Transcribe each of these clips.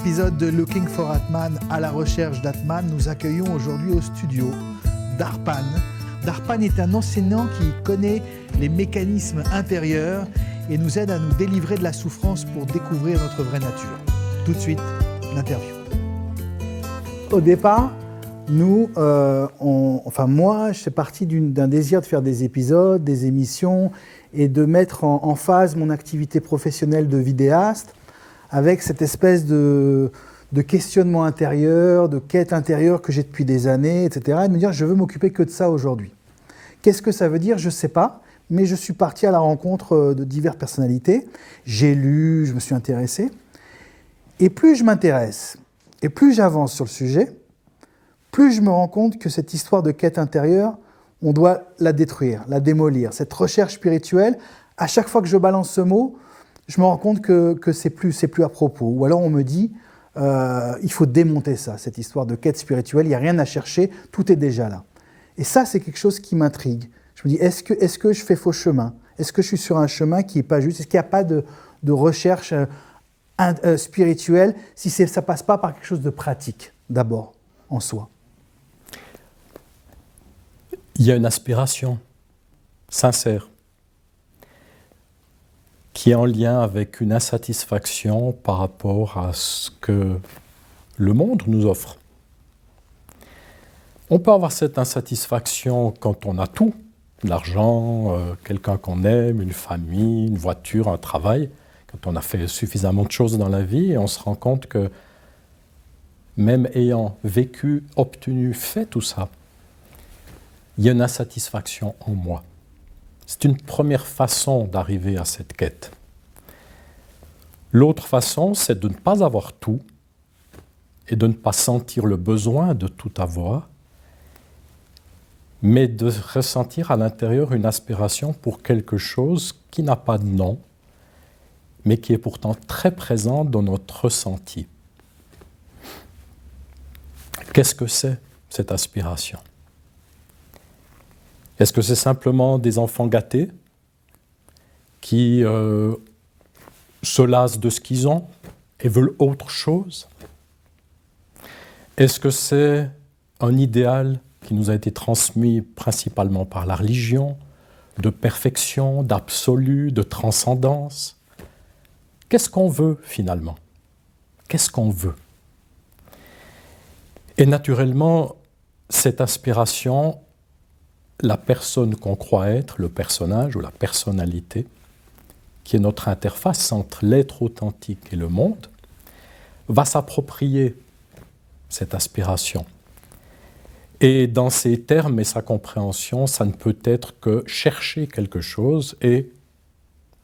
épisode de Looking for Atman, à la recherche d'Atman, nous accueillons aujourd'hui au studio Darpan. Darpan est un enseignant qui connaît les mécanismes intérieurs et nous aide à nous délivrer de la souffrance pour découvrir notre vraie nature. Tout de suite, l'interview. Au départ, moi, je suis parti d'un désir de faire des épisodes, des émissions et de mettre en phase mon activité professionnelle de vidéaste avec cette espèce de questionnement intérieur, de quête intérieure que j'ai depuis des années, etc. Et de me dire, je veux m'occuper que de ça aujourd'hui. Qu'est-ce que ça veut dire? Je ne sais pas, mais je suis parti à la rencontre de diverses personnalités. J'ai lu, je me suis intéressé. Et plus je m'intéresse, et plus j'avance sur le sujet, plus je me rends compte que cette histoire de quête intérieure, on doit la détruire, la démolir. Cette recherche spirituelle, à chaque fois que je balance ce mot, je me rends compte que c'est plus à propos. Ou alors on me dit, il faut démonter ça, cette histoire de quête spirituelle, il n'y a rien à chercher, tout est déjà là. Et ça, c'est quelque chose qui m'intrigue. Je me dis, est-ce que je fais faux chemin? Est-ce que je suis sur un chemin qui n'est pas juste? Est-ce qu'il n'y a pas de recherche spirituelle si ça ne passe pas par quelque chose de pratique, d'abord, en soi? Il y a une aspiration sincère qui est en lien avec une insatisfaction par rapport à ce que le monde nous offre. On peut avoir cette insatisfaction quand on a tout, l'argent, quelqu'un qu'on aime, une famille, une voiture, un travail, quand on a fait suffisamment de choses dans la vie et on se rend compte que même ayant vécu, obtenu, fait tout ça, il y a une insatisfaction en moi. C'est une première façon d'arriver à cette quête. L'autre façon, c'est de ne pas avoir tout et de ne pas sentir le besoin de tout avoir, mais de ressentir à l'intérieur une aspiration pour quelque chose qui n'a pas de nom, mais qui est pourtant très présent dans notre ressenti. Qu'est-ce que c'est, cette aspiration ? Est-ce que c'est simplement des enfants gâtés qui se lassent de ce qu'ils ont et veulent autre chose? Est-ce que c'est un idéal qui nous a été transmis principalement par la religion, de perfection, d'absolu, de transcendance? Qu'est-ce qu'on veut finalement? Qu'est-ce qu'on veut? Et naturellement, cette aspiration, la personne qu'on croit être, le personnage ou la personnalité, qui est notre interface entre l'être authentique et le monde, va s'approprier cette aspiration. Et dans ces termes et sa compréhension, ça ne peut être que chercher quelque chose et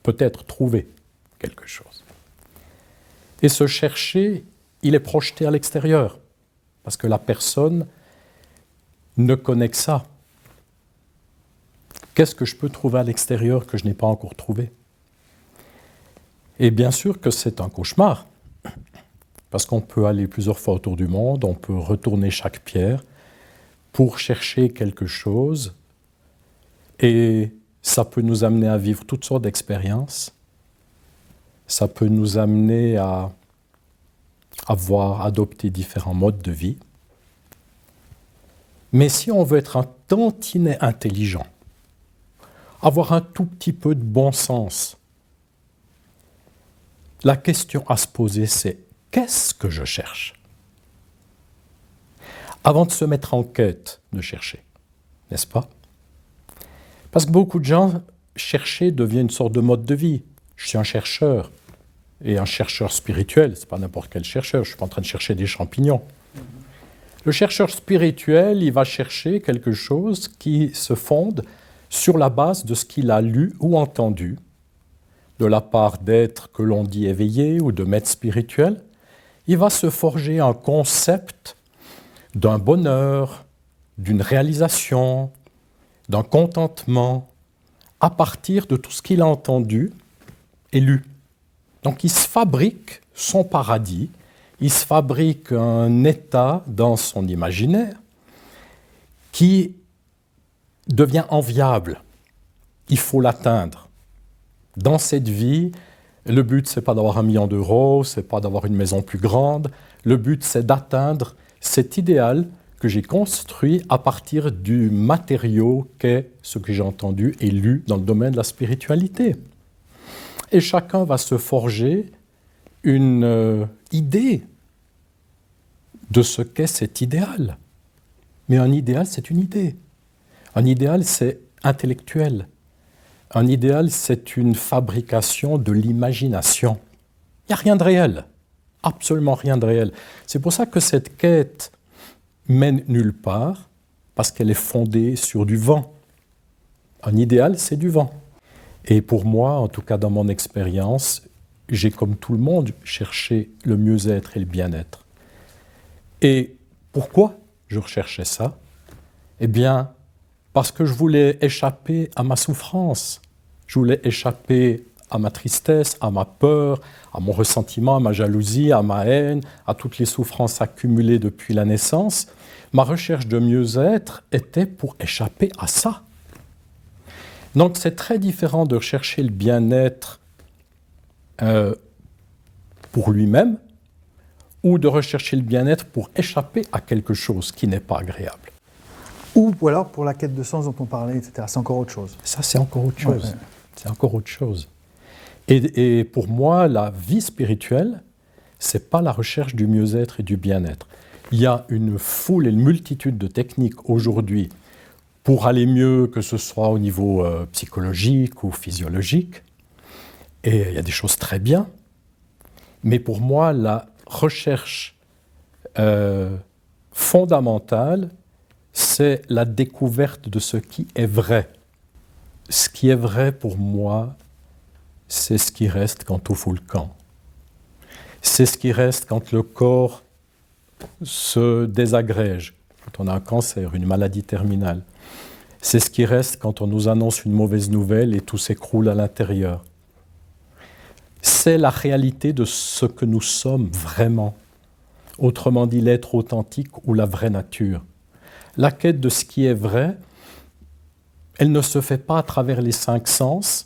peut-être trouver quelque chose. Et ce chercher, il est projeté à l'extérieur, parce que la personne ne connaît que ça. Qu'est-ce que je peux trouver à l'extérieur que je n'ai pas encore trouvé? Et bien sûr que c'est un cauchemar, parce qu'on peut aller plusieurs fois autour du monde, on peut retourner chaque pierre pour chercher quelque chose, et ça peut nous amener à vivre toutes sortes d'expériences, ça peut nous amener à adopter différents modes de vie. Mais si on veut être un tantinet intelligent, avoir un tout petit peu de bon sens, la question à se poser, c'est qu'est-ce que je cherche? Avant de se mettre en quête de chercher, n'est-ce pas? Parce que beaucoup de gens, chercher devient une sorte de mode de vie. Je suis un chercheur, et un chercheur spirituel, ce n'est pas n'importe quel chercheur, je ne suis pas en train de chercher des champignons. Le chercheur spirituel, il va chercher quelque chose qui se fonde sur la base de ce qu'il a lu ou entendu, de la part d'êtres que l'on dit éveillés ou de maîtres spirituels. Il va se forger un concept d'un bonheur, d'une réalisation, d'un contentement, à partir de tout ce qu'il a entendu et lu. Donc il se fabrique son paradis, il se fabrique un état dans son imaginaire qui devient enviable. Il faut l'atteindre. Dans cette vie, Le but, c'est pas d'avoir 1 million d'euros, c'est pas d'avoir une maison plus grande. Le but, c'est d'atteindre cet idéal que j'ai construit à partir du matériau qu'est ce que j'ai entendu et lu dans le domaine de la spiritualité. Et chacun va se forger une idée de ce qu'est cet idéal. Mais un idéal, c'est une idée. Un idéal, c'est intellectuel. Un idéal, c'est une fabrication de l'imagination. Il n'y a rien de réel, absolument rien de réel. C'est pour ça que cette quête mène nulle part, parce qu'elle est fondée sur du vent. Un idéal, c'est du vent. Et pour moi, en tout cas dans mon expérience, j'ai comme tout le monde cherché le mieux-être et le bien-être. Et pourquoi je recherchais ça? Eh bien, parce que je voulais échapper à ma souffrance. Je voulais échapper à ma tristesse, à ma peur, à mon ressentiment, à ma jalousie, à ma haine, à toutes les souffrances accumulées depuis la naissance. Ma recherche de mieux-être était pour échapper à ça. Donc c'est très différent de rechercher le bien-être pour lui-même ou de rechercher le bien-être pour échapper à quelque chose qui n'est pas agréable. Ou alors pour la quête de sens dont on parlait, etc. C'est encore autre chose. Ça, c'est encore autre chose. Ouais. C'est encore autre chose. Et pour moi, la vie spirituelle, c'est pas la recherche du mieux-être et du bien-être. Il y a une foule et une multitude de techniques aujourd'hui pour aller mieux, que ce soit au niveau psychologique ou physiologique. Et il y a des choses très bien. Mais pour moi, la recherche fondamentale, c'est la découverte de ce qui est vrai. Ce qui est vrai pour moi, c'est ce qui reste quand on fout le camp. C'est ce qui reste quand le corps se désagrège, quand on a un cancer, une maladie terminale. C'est ce qui reste quand on nous annonce une mauvaise nouvelle et tout s'écroule à l'intérieur. C'est la réalité de ce que nous sommes vraiment. Autrement dit, l'être authentique ou la vraie nature. La quête de ce qui est vrai, elle ne se fait pas à travers les 5 sens,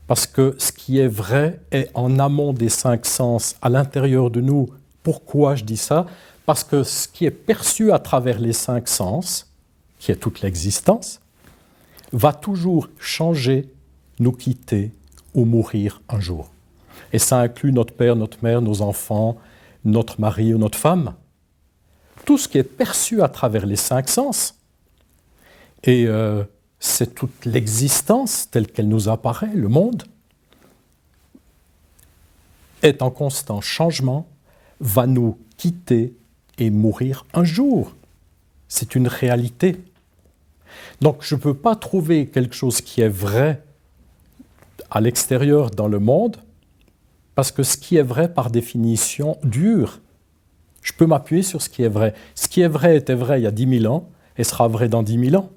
parce que ce qui est vrai est en amont des 5 sens, à l'intérieur de nous. Pourquoi je dis ça? Parce que ce qui est perçu à travers les 5 sens, qui est toute l'existence, va toujours changer, nous quitter ou mourir un jour. Et ça inclut notre père, notre mère, nos enfants, notre mari ou notre femme. Tout ce qui est perçu à travers les 5 sens, et c'est toute l'existence telle qu'elle nous apparaît, le monde, est en constant changement, va nous quitter et mourir un jour. C'est une réalité. Donc je ne peux pas trouver quelque chose qui est vrai à l'extérieur dans le monde, parce que ce qui est vrai par définition dure. Je peux m'appuyer sur ce qui est vrai. Ce qui est vrai était vrai il y a 10 000 ans et sera vrai dans 10 000 ans.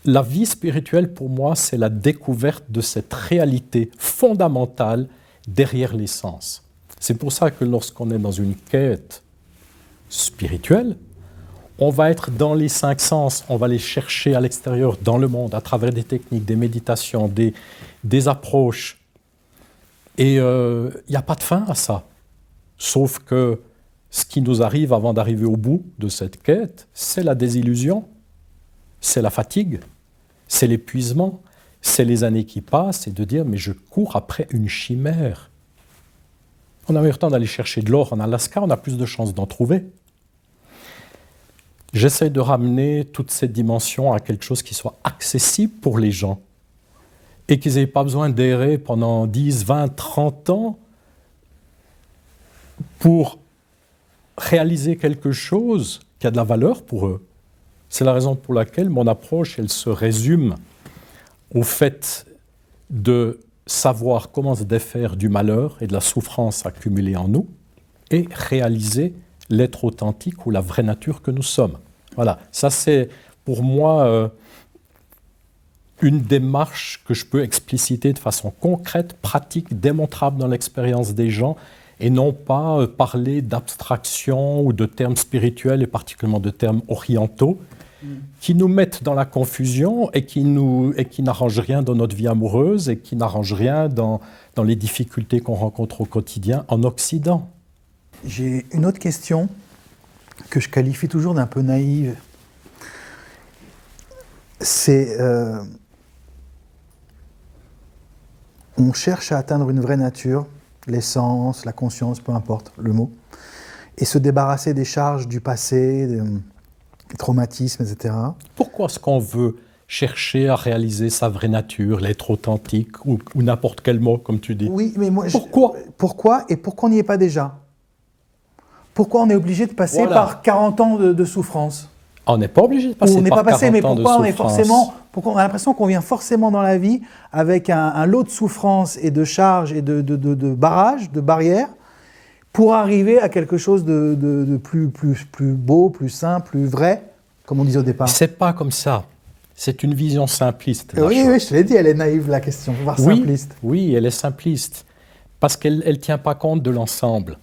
La vie spirituelle, pour moi, c'est la découverte de cette réalité fondamentale derrière les sens. C'est pour ça que lorsqu'on est dans une quête spirituelle, on va être dans les 5 sens, on va les chercher à l'extérieur, dans le monde, à travers des techniques, des méditations, des approches. Et il n'y a pas de fin à ça. Sauf que ce qui nous arrive avant d'arriver au bout de cette quête, c'est la désillusion, c'est la fatigue, c'est l'épuisement, c'est les années qui passent et de dire « mais je cours après une chimère ». On a eu le temps d'aller chercher de l'or en Alaska, on a plus de chances d'en trouver. J'essaie de ramener toute cette dimension à quelque chose qui soit accessible pour les gens et qu'ils n'aient pas besoin d'errer pendant 10, 20, 30 ans pour réaliser quelque chose qui a de la valeur pour eux. C'est la raison pour laquelle mon approche, elle se résume au fait de savoir comment se défaire du malheur et de la souffrance accumulée en nous et réaliser l'être authentique ou la vraie nature que nous sommes. Voilà, ça c'est pour moi une démarche que je peux expliciter de façon concrète, pratique, démontrable dans l'expérience des gens et non pas parler d'abstraction ou de termes spirituels et particulièrement de termes orientaux qui nous mettent dans la confusion et qui n'arrangent rien dans notre vie amoureuse et qui n'arrangent rien dans les difficultés qu'on rencontre au quotidien en Occident. J'ai une autre question que je qualifie toujours d'un peu naïve. C'est... on cherche à atteindre une vraie nature, l'essence, la conscience, peu importe le mot, et se débarrasser des charges du passé, des traumatismes, etc. Pourquoi est-ce qu'on veut chercher à réaliser sa vraie nature, l'être authentique, ou n'importe quel mot, comme tu dis? Oui, mais moi... Pourquoi? Pourquoi et pourquoi on n'y est pas déjà? Pourquoi on est obligé de passer par 40 ans de souffrance? On n'est pas obligé de passer par 40 ans de souffrance. On n'est pas passé, mais pourquoi on est forcément... Pourquoi on a l'impression qu'on vient forcément dans la vie avec un lot de souffrance et de charges et de barrages, de barrières, pour arriver à quelque chose de plus beau, plus sain, plus vrai, comme on disait au départ. C'est pas comme ça. C'est une vision simpliste. Oui, je te l'ai dit, elle est naïve la question, voire simpliste. Oui, elle est simpliste, parce qu'elle ne tient pas compte de l'ensemble.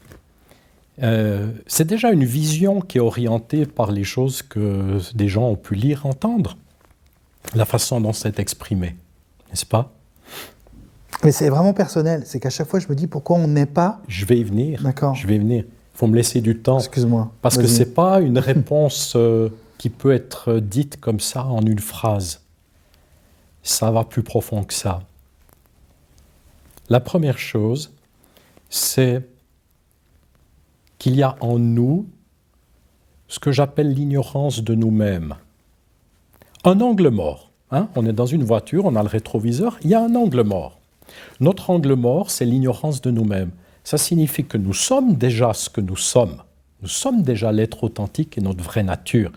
C'est déjà une vision qui est orientée par les choses que des gens ont pu lire, entendre, la façon dont c'est exprimé, n'est-ce pas? Mais c'est vraiment personnel, c'est qu'à chaque fois je me dis pourquoi on n'est pas... Je vais y venir. D'accord. Je vais y venir. Il faut me laisser du temps. Excuse-moi. Parce que ce n'est pas une réponse qui peut être dite comme ça en une phrase. Ça va plus profond que ça. La première chose, c'est qu'il y a en nous ce que j'appelle l'ignorance de nous-mêmes. Un angle mort. On est dans une voiture, on a le rétroviseur, il y a un angle mort. Notre angle mort, c'est l'ignorance de nous-mêmes. Ça signifie que nous sommes déjà ce que nous sommes. Nous sommes déjà l'être authentique et notre vraie nature.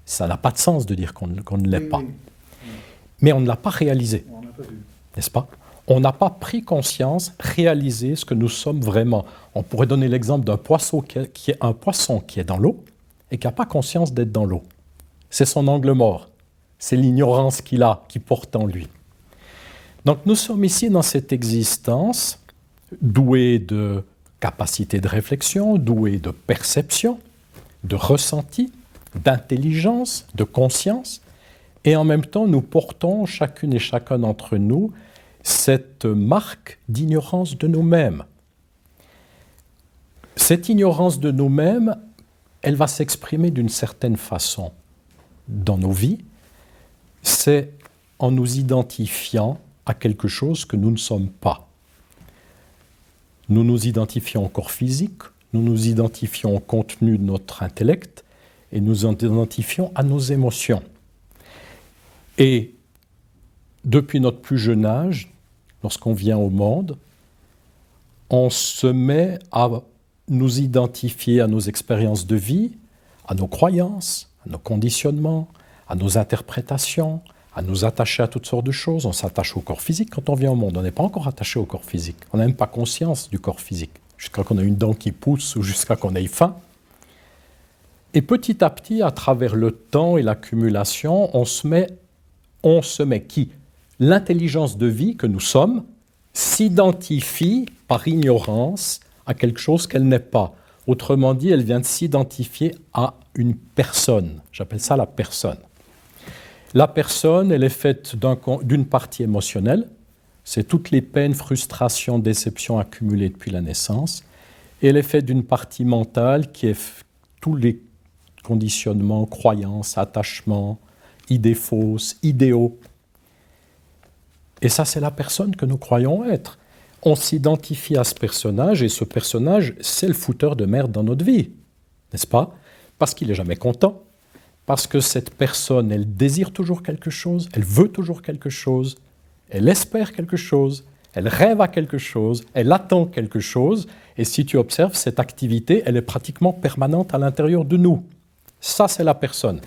Ça n'a pas de sens de dire qu'on ne l'est pas. Mais on ne l'a pas réalisé, n'est-ce pas? On n'a pas pris conscience, réalisé ce que nous sommes vraiment. On pourrait donner l'exemple d'un poisson qui est dans l'eau et qui n'a pas conscience d'être dans l'eau. C'est son angle mort. C'est l'ignorance qu'il a, qui porte en lui. Donc nous sommes ici dans cette existence douée de capacité de réflexion, douée de perception, de ressenti, d'intelligence, de conscience, et en même temps nous portons chacune et chacun d'entre nous cette marque d'ignorance de nous-mêmes. Cette ignorance de nous-mêmes, elle va s'exprimer d'une certaine façon dans nos vies, c'est en nous identifiant à quelque chose que nous ne sommes pas. Nous nous identifions au corps physique, nous nous identifions au contenu de notre intellect et nous nous identifions à nos émotions. Et depuis notre plus jeune âge, lorsqu'on vient au monde, on se met à nous identifier à nos expériences de vie, à nos croyances, à nos conditionnements, à nos interprétations, à nous attacher à toutes sortes de choses. On s'attache au corps physique quand on vient au monde. On n'est pas encore attaché au corps physique. On n'a même pas conscience du corps physique, jusqu'à qu'on ait une dent qui pousse ou jusqu'à qu'on ait faim. Et petit à petit, à travers le temps et l'accumulation, on se met qui? L'intelligence de vie que nous sommes s'identifie par ignorance à quelque chose qu'elle n'est pas. Autrement dit, elle vient de s'identifier à une personne. J'appelle ça la personne. La personne, elle est faite d'une partie émotionnelle, c'est toutes les peines, frustrations, déceptions accumulées depuis la naissance, et elle est faite d'une partie mentale qui est tous les conditionnements, croyances, attachements, idées fausses, idéaux. Et ça, c'est la personne que nous croyons être. On s'identifie à ce personnage, et ce personnage, c'est le fouteur de merde dans notre vie, n'est-ce pas? Parce qu'il n'est jamais content. Parce que cette personne, elle désire toujours quelque chose, elle veut toujours quelque chose, elle espère quelque chose, elle rêve à quelque chose, elle attend quelque chose, et si tu observes, cette activité, elle est pratiquement permanente à l'intérieur de nous. Ça, c'est la personne.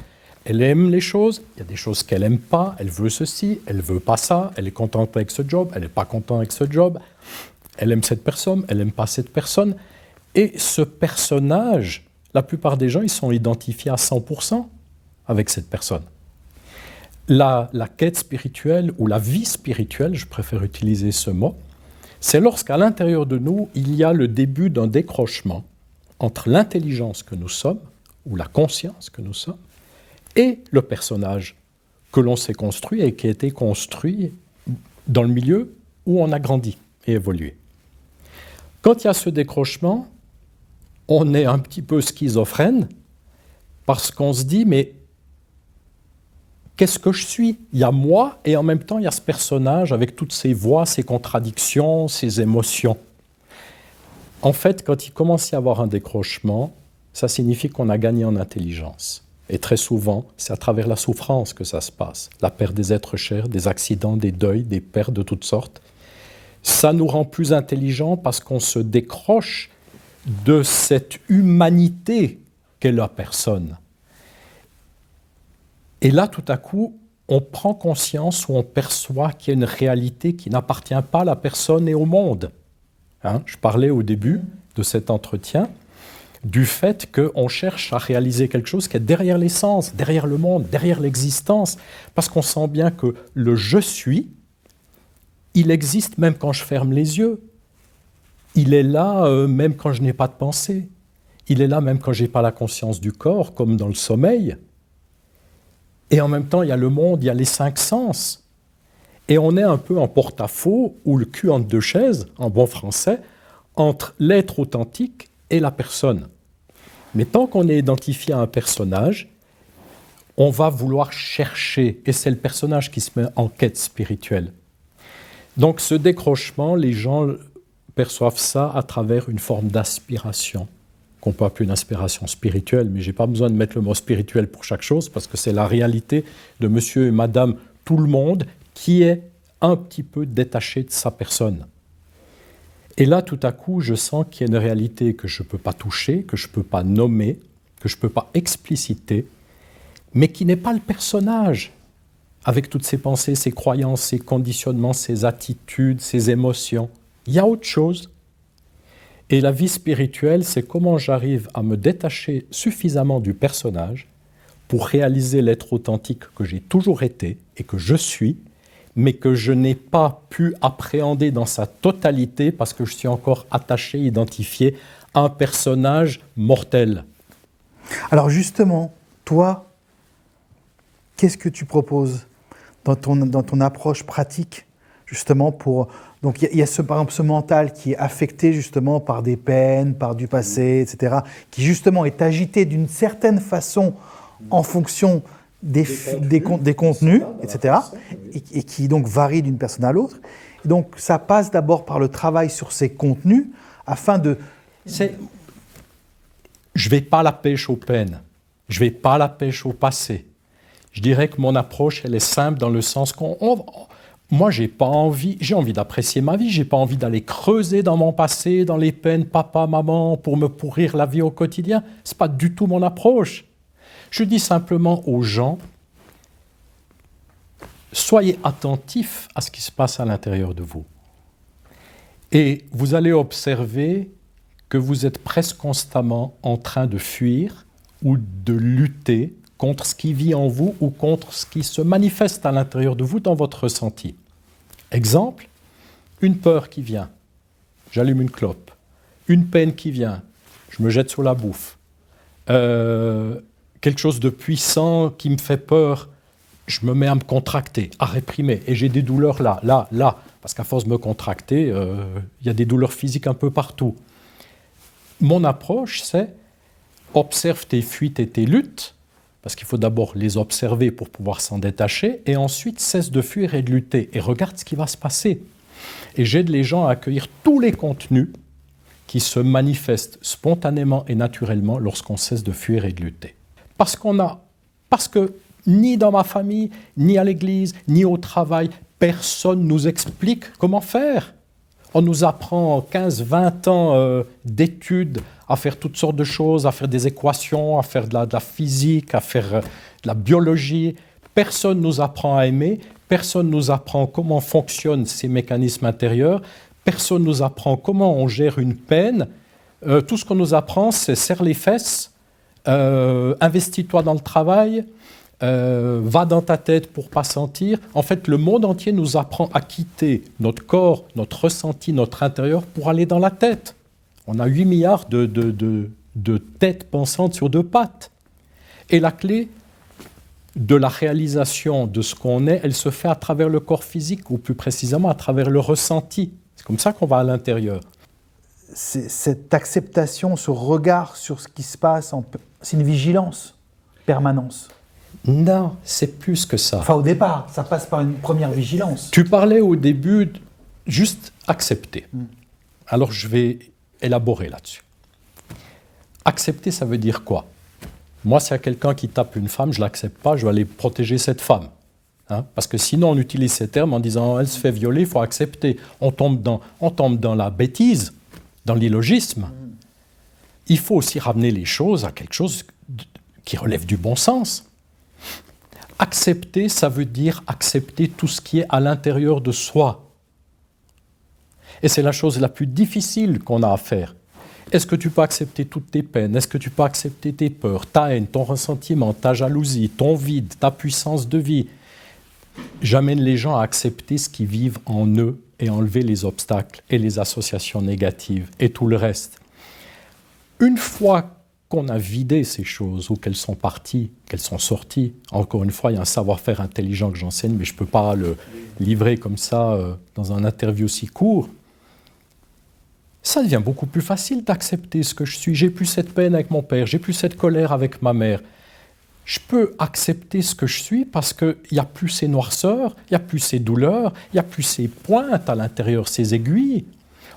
Elle aime les choses, il y a des choses qu'elle n'aime pas, elle veut ceci, elle ne veut pas ça, elle est contente avec ce job, elle n'est pas contente avec ce job, elle aime cette personne, elle n'aime pas cette personne. Et ce personnage, la plupart des gens, ils sont identifiés à 100% avec cette personne. La quête spirituelle ou la vie spirituelle, je préfère utiliser ce mot, c'est lorsqu'à l'intérieur de nous, il y a le début d'un décrochement entre l'intelligence que nous sommes, ou la conscience que nous sommes, et le personnage que l'on s'est construit et qui a été construit dans le milieu où on a grandi et évolué. Quand il y a ce décrochement, on est un petit peu schizophrène parce qu'on se dit, mais qu'est-ce que je suis? Il y a moi et en même temps il y a ce personnage avec toutes ses voix, ses contradictions, ses émotions. En fait, quand il commence à y avoir un décrochement, ça signifie qu'on a gagné en intelligence. Et très souvent, c'est à travers la souffrance que ça se passe. La perte des êtres chers, des accidents, des deuils, des pertes de toutes sortes. Ça nous rend plus intelligents parce qu'on se décroche de cette humanité qu'est la personne. Et là, tout à coup, on prend conscience ou on perçoit qu'il y a une réalité qui n'appartient pas à la personne et au monde. Je parlais au début de cet entretien du fait qu'on cherche à réaliser quelque chose qui est derrière l'essence, derrière le monde, derrière l'existence, parce qu'on sent bien que le « je suis », il existe même quand je ferme les yeux. Il est là même quand je n'ai pas de pensée. Il est là même quand je n'ai pas la conscience du corps, comme dans le sommeil. Et en même temps, il y a le monde, il y a les 5 sens. Et on est un peu en porte-à-faux, ou le cul entre 2 chaises, en bon français, entre l'être authentique et la personne. Mais tant qu'on est identifié à un personnage, on va vouloir chercher, et c'est le personnage qui se met en quête spirituelle. Donc ce décrochement, les gens perçoivent ça à travers une forme d'aspiration, qu'on peut appeler une aspiration spirituelle, mais je n'ai pas besoin de mettre le mot spirituel pour chaque chose, parce que c'est la réalité de monsieur et madame tout le monde qui est un petit peu détaché de sa personne. Et là, tout à coup, je sens qu'il y a une réalité que je ne peux pas toucher, que je ne peux pas nommer, que je ne peux pas expliciter, mais qui n'est pas le personnage, avec toutes ses pensées, ses croyances, ses conditionnements, ses attitudes, ses émotions. Il y a autre chose. Et la vie spirituelle, c'est comment j'arrive à me détacher suffisamment du personnage pour réaliser l'être authentique que j'ai toujours été et que je suis, mais que je n'ai pas pu appréhender dans sa totalité parce que je suis encore attaché, identifié à un personnage mortel. Alors justement, toi, qu'est-ce que tu proposes dans ton approche pratique, justement pour... Donc il y a par exemple ce mental qui est affecté justement par des peines, par du passé, etc., qui justement est agité d'une certaine façon en fonction des contenus, etc., et qui donc varie d'une personne à l'autre. Et donc ça passe d'abord par le travail sur ces contenus afin de... Je ne vais pas à la pêche aux peines, je ne vais pas à la pêche au passé. Je dirais que mon approche, elle est simple dans le sens moi, j'ai envie d'apprécier ma vie, j'ai pas envie d'aller creuser dans mon passé, dans les peines papa, maman, pour me pourrir la vie au quotidien. C'est pas du tout mon approche. Je dis simplement aux gens, soyez attentifs à ce qui se passe à l'intérieur de vous. Et vous allez observer que vous êtes presque constamment en train de fuir ou de lutter contre ce qui vit en vous ou contre ce qui se manifeste à l'intérieur de vous dans votre ressenti. Exemple, une peur qui vient, j'allume une clope. Une peine qui vient, je me jette sur la bouffe. Quelque chose de puissant qui me fait peur, je me mets à me contracter, à réprimer. Et j'ai des douleurs là. Parce qu'à force de me contracter, il y a des douleurs physiques un peu partout. Mon approche, c'est observe tes fuites et tes luttes, parce qu'il faut d'abord les observer pour pouvoir s'en détacher, et ensuite cesse de fuir et de lutter, et regarde ce qui va se passer. Et j'aide les gens à accueillir tous les contenus qui se manifestent spontanément et naturellement lorsqu'on cesse de fuir et de lutter. Parce que ni dans ma famille, ni à l'église, ni au travail, personne ne nous explique comment faire. On nous apprend 15-20 ans d'études à faire toutes sortes de choses, à faire des équations, à faire de la physique, à faire de la biologie. Personne ne nous apprend à aimer, personne ne nous apprend comment fonctionnent ces mécanismes intérieurs, personne ne nous apprend comment on gère une peine. Tout ce qu'on nous apprend, c'est serre les fesses, investis-toi dans le travail, va dans ta tête pour ne pas sentir. En fait, le monde entier nous apprend à quitter notre corps, notre ressenti, notre intérieur pour aller dans la tête. On a 8 milliards de têtes pensantes sur 2 pattes. Et la clé, de la réalisation de ce qu'on est, elle se fait à travers le corps physique, ou plus précisément à travers le ressenti. C'est comme ça qu'on va à l'intérieur. Cette acceptation, ce regard sur ce qui se passe, c'est une vigilance, permanence. Non, c'est plus que ça. Enfin, au départ, ça passe par une première vigilance. Tu parlais au début juste accepter. Alors je vais élaborer là-dessus. Accepter, ça veut dire quoi? Moi, s'il y a quelqu'un qui tape une femme, je ne l'accepte pas, je vais aller protéger cette femme. Hein? Parce que sinon, on utilise ces termes en disant « elle se fait violer, il faut accepter ». On tombe dans la bêtise, dans l'illogisme. Il faut aussi ramener les choses à quelque chose qui relève du bon sens. Accepter, ça veut dire accepter tout ce qui est à l'intérieur de soi. Et c'est la chose la plus difficile qu'on a à faire. Est-ce que tu peux accepter toutes tes peines? Est-ce que tu peux accepter tes peurs, ta haine, ton ressentiment, ta jalousie, ton vide, ta puissance de vie? J'amène les gens à accepter ce qu'ils vivent en eux et enlever les obstacles et les associations négatives et tout le reste. Une fois qu'on a vidé ces choses ou qu'elles sont parties, qu'elles sont sorties, encore une fois, il y a un savoir-faire intelligent que j'enseigne, mais je ne peux pas le livrer comme ça dans un interview si court. Ça devient beaucoup plus facile d'accepter ce que je suis. J'ai plus cette peine avec mon père, j'ai plus cette colère avec ma mère. Je peux accepter ce que je suis parce qu'il n'y a plus ces noirceurs, il n'y a plus ces douleurs, il n'y a plus ces pointes à l'intérieur, ces aiguilles.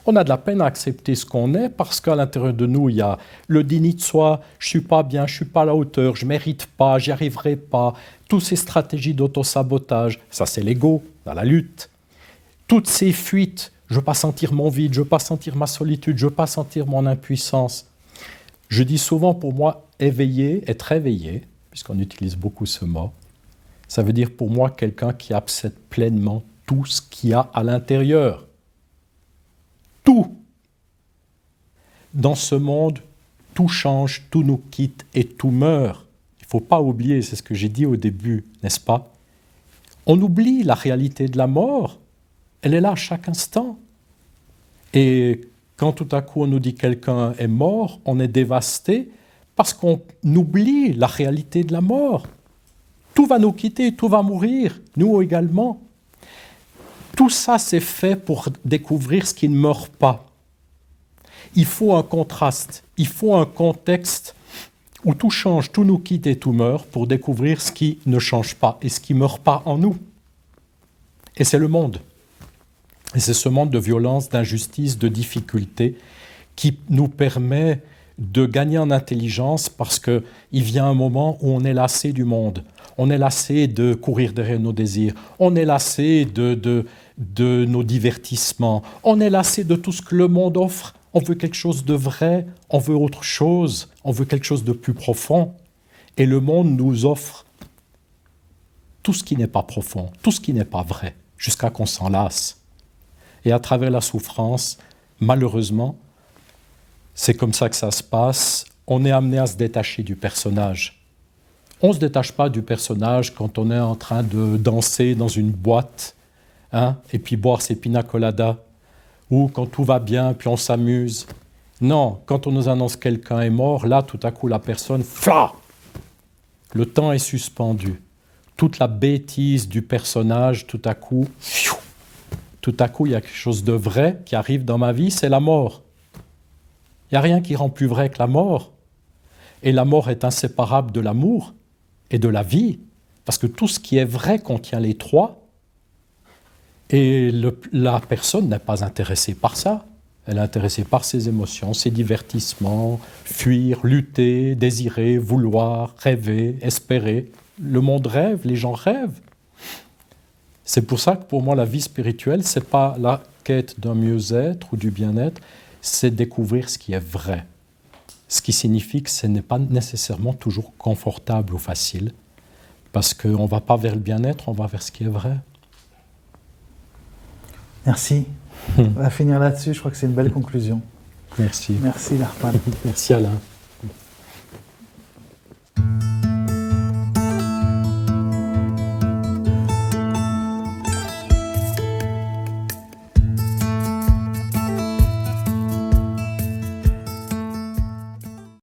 On a de la peine à accepter ce qu'on est parce qu'à l'intérieur de nous, il y a le déni de soi, je ne suis pas bien, je ne suis pas à la hauteur, je ne mérite pas, j'y arriverai pas. Toutes ces stratégies d'autosabotage, ça c'est l'ego, dans la lutte. Toutes ces fuites, je ne veux pas sentir mon vide, je ne veux pas sentir ma solitude, je ne veux pas sentir mon impuissance. Je dis souvent pour moi, être éveillé, puisqu'on utilise beaucoup ce mot, ça veut dire pour moi quelqu'un qui accepte pleinement tout ce qu'il y a à l'intérieur. Tout. Dans ce monde, tout change, tout nous quitte et tout meurt. Il ne faut pas oublier, c'est ce que j'ai dit au début, n'est-ce pas? On oublie la réalité de la mort. Elle est là à chaque instant. Et quand tout à coup on nous dit que quelqu'un est mort, on est dévasté parce qu'on oublie la réalité de la mort. Tout va nous quitter, tout va mourir, nous également. Tout ça, c'est fait pour découvrir ce qui ne meurt pas. Il faut un contraste, il faut un contexte où tout change, tout nous quitte et tout meurt pour découvrir ce qui ne change pas et ce qui ne meurt pas en nous. Et c'est le monde. Et c'est ce monde de violence, d'injustice, de difficulté qui nous permet de gagner en intelligence parce qu'il vient un moment où on est lassé du monde. On est lassé de courir derrière nos désirs. On est lassé de nos divertissements. On est lassé de tout ce que le monde offre. On veut quelque chose de vrai, on veut autre chose, on veut quelque chose de plus profond. Et le monde nous offre tout ce qui n'est pas profond, tout ce qui n'est pas vrai, jusqu'à qu'on s'en lasse. Et à travers la souffrance, malheureusement, c'est comme ça que ça se passe, on est amené à se détacher du personnage. On ne se détache pas du personnage quand on est en train de danser dans une boîte, et puis boire ses pina coladas, ou quand tout va bien, puis on s'amuse. Non, quand on nous annonce que quelqu'un est mort, là, tout à coup, la personne, le temps est suspendu. Toute la bêtise du personnage, tout à coup, il y a quelque chose de vrai qui arrive dans ma vie, c'est la mort. Il n'y a rien qui rend plus vrai que la mort. Et la mort est inséparable de l'amour et de la vie, parce que tout ce qui est vrai contient les trois. Et la personne n'est pas intéressée par ça. Elle est intéressée par ses émotions, ses divertissements, fuir, lutter, désirer, vouloir, rêver, espérer. Le monde rêve, les gens rêvent. C'est pour ça que pour moi, la vie spirituelle, ce n'est pas la quête d'un mieux-être ou du bien-être, c'est découvrir ce qui est vrai. Ce qui signifie que ce n'est pas nécessairement toujours confortable ou facile, parce qu'on ne va pas vers le bien-être, on va vers ce qui est vrai. Merci. On va finir là-dessus, je crois que c'est une belle conclusion. Merci. Merci Larpan. Merci Alain.